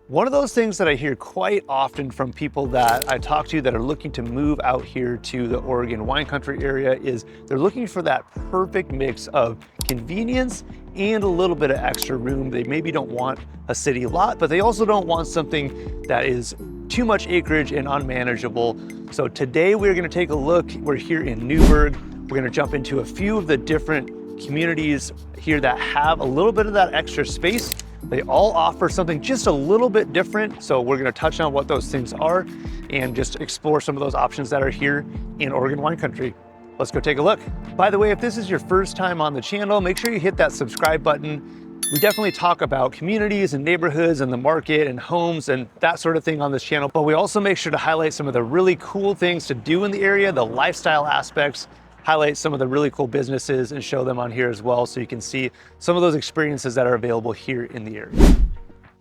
One of those things that I hear quite often from people that I talk to that are looking to move out here to the Oregon wine country area is they're looking for that perfect mix of convenience and a little bit of extra room. They maybe don't want a city lot, but they also don't want something that is too much acreage and unmanageable. So today we're gonna take a look. We're here in Newberg. We're gonna jump into a few of the different communities here that have a little bit of that extra space. They all offer something just a little bit different. So we're gonna touch on what those things are and just explore some of those options that are here in Oregon wine country. Let's go take a look. By the way, if this is your first time on the channel, make sure you hit that subscribe button. We definitely talk about communities and neighborhoods and the market and homes and that sort of thing on this channel, but we also make sure to highlight some of the really cool things to do in the area, the lifestyle aspects, highlight some of the really cool businesses and show them on here as well so you can see some of those experiences that are available here in the area.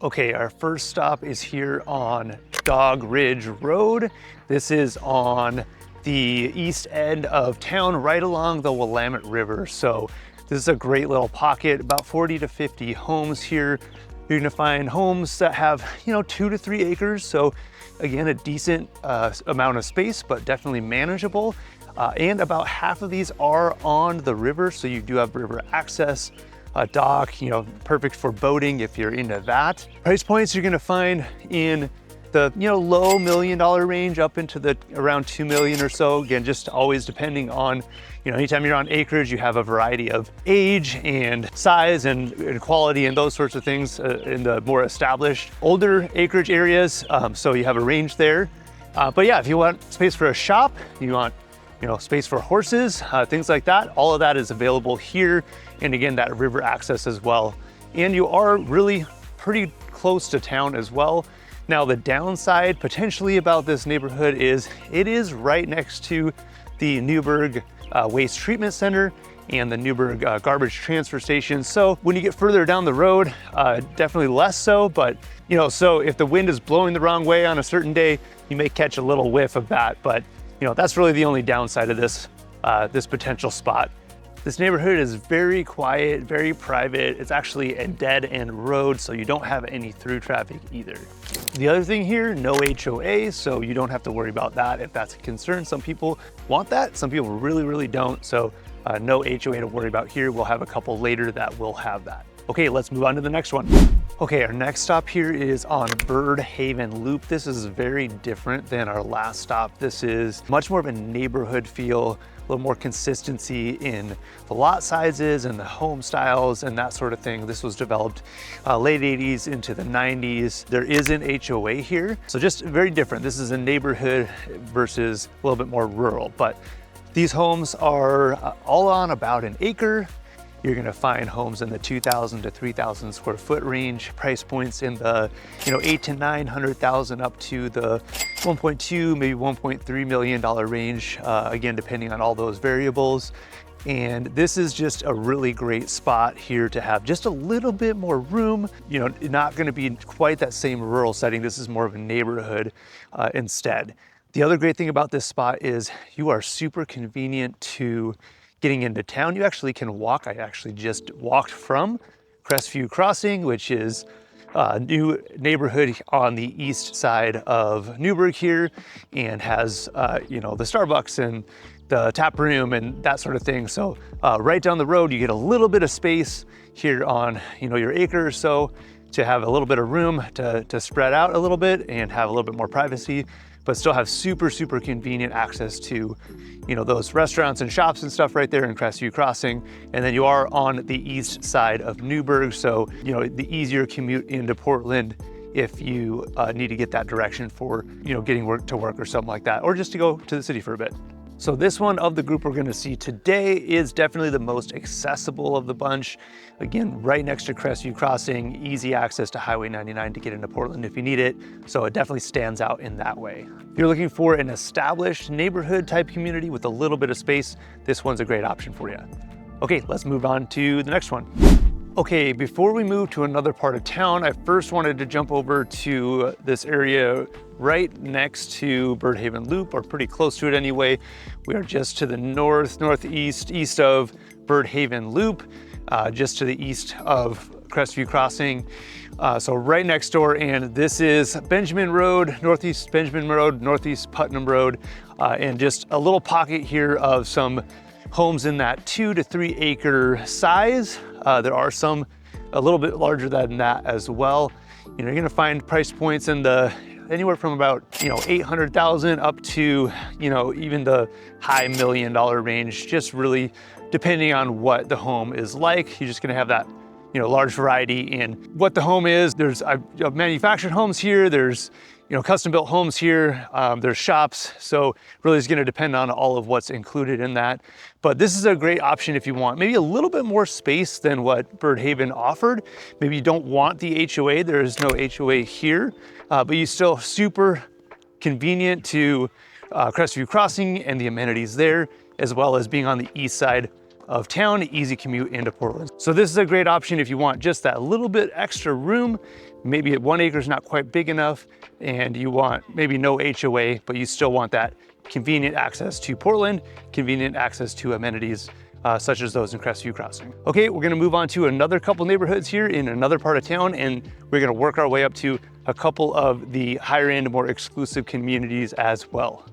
Okay, our first stop is here on Dog Ridge Road. This is on the east end of town, right along the Willamette River. So this is a great little pocket, about 40 to 50 homes here. You're gonna find homes that have, 2 to 3 acres. So again, a decent amount of space, but definitely manageable. And about half of these are on the river, so you do have river access, a dock, perfect for boating if you're into that. Price points you're gonna find in the low $1 million range up into the around 2 million or so. Again, just always depending on, anytime you're on acreage, you have a variety of age and size and quality and those sorts of things in the more established older acreage areas. So you have a range there. But yeah, if you want space for a shop, you want space for horses, things like that. All of that is available here. And again, that river access as well. And you are really pretty close to town as well. Now, the downside potentially about this neighborhood is it is right next to the Newberg Waste Treatment Center and the Newberg Garbage Transfer Station. So when you get further down the road, definitely less so, but so if the wind is blowing the wrong way on a certain day, you may catch a little whiff of that, but that's really the only downside of this, this potential spot. This neighborhood is very quiet, very private. It's actually a dead end road, so you don't have any through traffic either. The other thing here, no HOA, so you don't have to worry about that if that's a concern. Some people want that, some people really, really don't. So no HOA to worry about here. We'll have a couple later that will have that. Okay, let's move on to the next one. Okay, our next stop here is on Bird Haven Loop. This is very different than our last stop. This is much more of a neighborhood feel, a little more consistency in the lot sizes and the home styles and that sort of thing. This was developed late 80s into the 90s. There is an HOA here, so just very different. This is a neighborhood versus a little bit more rural, but these homes are all on about an acre. You're gonna find homes in the 2,000 to 3,000 square foot range, price points in the 8 to 900,000 up to the 1.2, maybe 1.3 million dollar range, again, depending on all those variables. And this is just a really great spot here to have just a little bit more room, not gonna be quite that same rural setting. This is more of a neighborhood instead. The other great thing about this spot is you are super convenient to getting into town. You actually can walk. I actually just walked from Crestview Crossing, which is a new neighborhood on the east side of Newberg here, and has the Starbucks and the tap room and that sort of thing. So right down the road, you get a little bit of space here on your acre or so to have a little bit of room to spread out a little bit and have a little bit more privacy, but still have super, super convenient access to those restaurants and shops and stuff right there in Crestview Crossing. And then you are on the east side of Newberg, so the easier commute into Portland if you need to get that direction for getting to work or something like that, or just to go to the city for a bit. So this one of the group we're gonna see today is definitely the most accessible of the bunch. Again, right next to Crestview Crossing, easy access to Highway 99 to get into Portland if you need it. So it definitely stands out in that way. If you're looking for an established neighborhood type community with a little bit of space, this one's a great option for you. Okay, let's move on to the next one. Okay, before we move to another part of town, I first wanted to jump over to this area right next to Bird Haven Loop, or pretty close to it anyway. We are just to the northeast of Bird Haven Loop, just to the east of Crestview Crossing. So right next door, and this is Benjamin Road, Northeast Benjamin Road, Northeast Putnam Road, and just a little pocket here of some homes in that 2 to 3 acre size. There are some a little bit larger than that as well. You know, you're gonna find price points in the anywhere from about, you know, 800,000 up to, you know, even the high $1 million range, just really depending on what the home is like. You're just gonna have that, you know, large variety in what the home is. There's manufactured homes here. There's, you know, custom built homes here. There's shops. So really it's gonna depend on all of what's included in that. But this is a great option if you want maybe a little bit more space than what Bird Haven offered. Maybe you don't want the HOA. There is no HOA here, but you still super convenient to Crestview Crossing and the amenities there, as well as being on the east side of town, easy commute into Portland. So this is a great option if you want just that little bit extra room. Maybe 1 acre is not quite big enough and you want maybe no HOA, but you still want that convenient access to Portland, convenient access to amenities such as those in Crestview Crossing. Okay, we're gonna move on to another couple neighborhoods here in another part of town, and we're gonna work our way up to a couple of the higher end, more exclusive communities as well.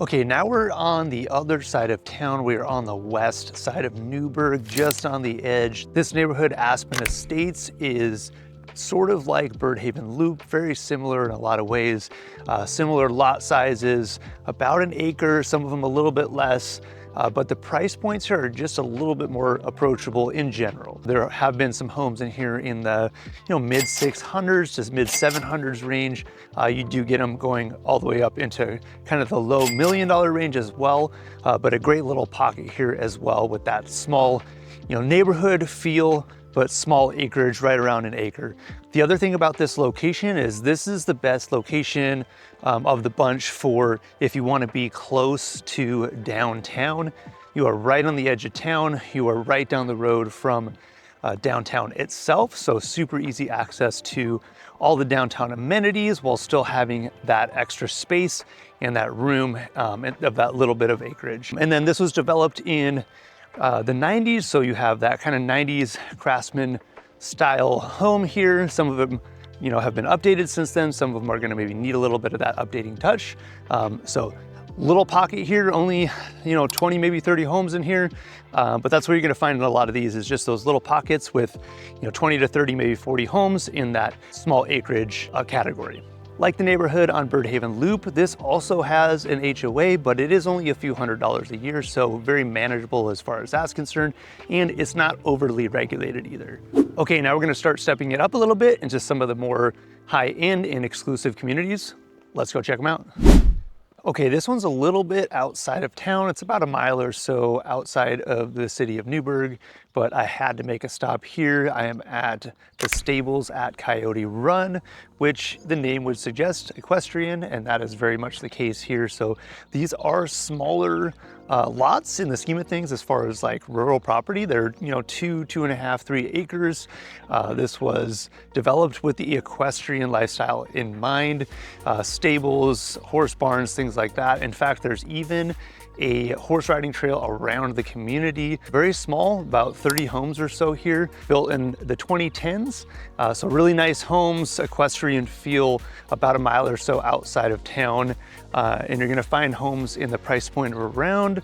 Okay, now we're on the other side of town. We're on the west side of Newberg, just on the edge. This neighborhood, Aspen Estates, is sort of like Bird Haven Loop, very similar in a lot of ways. Similar lot sizes, about 1 acre, some of them a little bit less. But the price points here are just a little bit more approachable in general. There have been some homes in here in the, you know, mid 600s to mid 700s range. You do get them going all the way up into kind of the low $1 million range as well. But a great little pocket here as well with that small, you know, neighborhood feel, but small acreage, right around 1 acre. The other thing about this location is this is the best location of the bunch for if you want to be close to downtown. You are right on the edge of town. You are right down the road from downtown itself. So super easy access to all the downtown amenities while still having that extra space and that room of that little bit of acreage. And then this was developed in the 90s. So you have that kind of 90s craftsman style home here. Some of them, you know, have been updated since then. Some of them are going to maybe need a little bit of that updating touch. So little pocket here, only, you know, 20, maybe 30 homes in here. But that's what you're going to find in a lot of these is just those little pockets with, you know, 20 to 30, maybe 40 homes in that small acreage category. Like the neighborhood on Bird Haven Loop, this also has an HOA, but it is only a few $100s a year, so very manageable as far as that's concerned, and it's not overly regulated either. Okay, now we're gonna start stepping it up a little bit into some of the more high-end and exclusive communities. Let's go check them out. Okay, this one's a little bit outside of town. It's about 1 mile or so outside of the city of Newberg, but I had to make a stop here. I am at the stables at Coyote Run, which the name would suggest equestrian, and that is very much the case here. So these are smaller lots in the scheme of things as far as like rural property. They're, you know, 2.5, 3 acres. This was developed with the equestrian lifestyle in mind. Stables, horse barns, things like that. In fact, there's even a horse riding trail around the community. Very small, about 30 homes or so here, built in the 2010s. So really nice homes, equestrian feel, about 1 mile or so outside of town. And you're gonna find homes in the price point of around,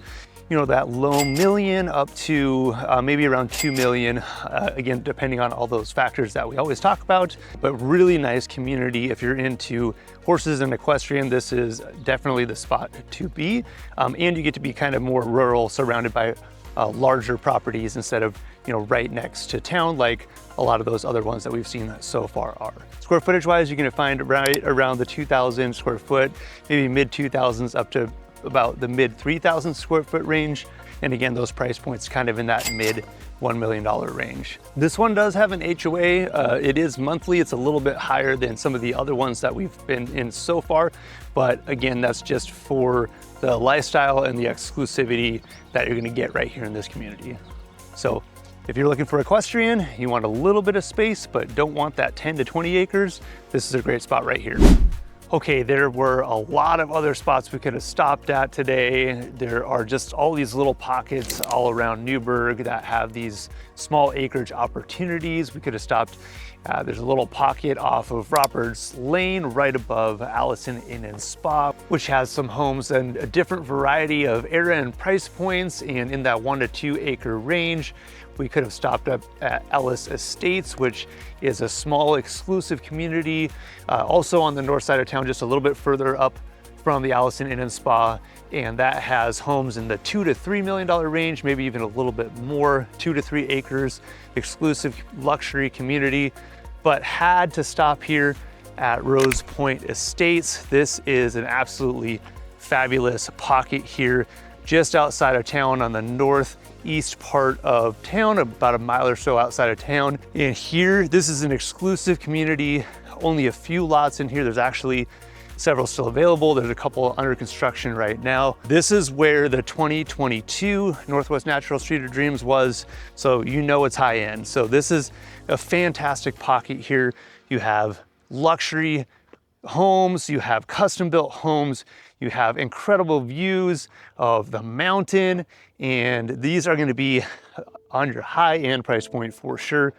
you know, that low million up to maybe around 2 million, again, depending on all those factors that we always talk about, but really nice community. If you're into horses and equestrian, this is definitely the spot to be. And you get to be kind of more rural, surrounded by larger properties instead of, you know, right next to town like a lot of those other ones that we've seen so far are. Square footage wise, you're gonna find right around the 2,000 square foot, maybe mid 2,000s up to about the mid 3,000 square foot range. And again, those price points kind of in that mid $1 million range. This one does have an HOA. It is monthly. It's a little bit higher than some of the other ones that we've been in so far. But again, that's just for the lifestyle and the exclusivity that you're gonna get right here in this community. So if you're looking for equestrian, you want a little bit of space, but don't want that 10 to 20 acres, this is a great spot right here. Okay, there were a lot of other spots we could have stopped at today. There are just all these little pockets all around Newberg that have these small acreage opportunities. We could have stopped. There's a little pocket off of Roberts Lane right above Allison Inn and Spa, which has some homes and a different variety of area and price points, and in that 1 to 2 acre range. We could have stopped up at Aspen Estates, which is a small exclusive community, also on the north side of town, just a little bit further up from the Allison Inn and Spa. And that has homes in the $2 to $3 million range, maybe even a little bit more, 2 to 3 acres, exclusive luxury community. But had to stop here at Rose Point Estates. This is an absolutely fabulous pocket here, just outside of town on the northeast part of town, about a mile or so outside of town. And here, this is an exclusive community, only a few lots in here. There's actually several still available. There's a couple under construction right now. This is where the 2022 Northwest Natural Street of Dreams was, so you know it's high end. So this is a fantastic pocket here. You have luxury homes, you have custom built homes, you have incredible views of the mountain, and these are going to be on your high end price point for sure.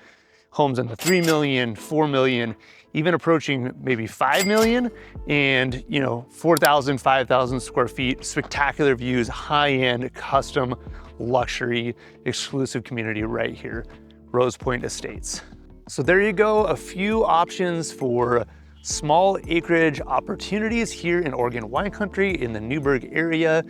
Homes in the 3 million, 4 million, even approaching maybe 5 million, and 4,000, 5,000 square feet, spectacular views, high end, custom, luxury, exclusive community right here, Rose Point Estates. So there you go, a few options for small acreage opportunities here in Oregon wine country in the Newberg area.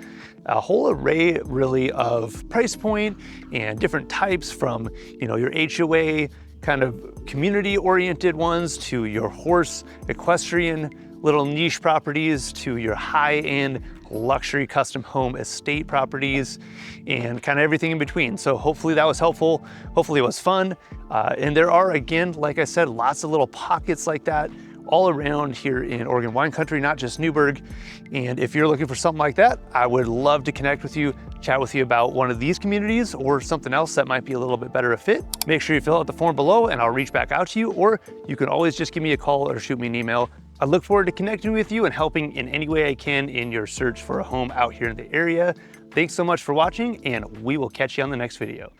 A whole array really of price point and different types, from your HOA kind of community oriented ones to your horse equestrian little niche properties to your high-end luxury custom home estate properties, and kind of everything in between. So hopefully that was helpful. Hopefully it was fun. And there are, again, like I said, lots of little pockets like that all around here in Oregon wine country, not just Newberg. And if you're looking for something like that, I would love to connect with you, chat with you about one of these communities or something else that might be a little bit better a fit. Make sure you fill out the form below and I'll reach back out to you, or you can always just give me a call or shoot me an email. I look forward to connecting with you and helping in any way I can in your search for a home out here in the area. Thanks so much for watching, and we will catch you on the next video.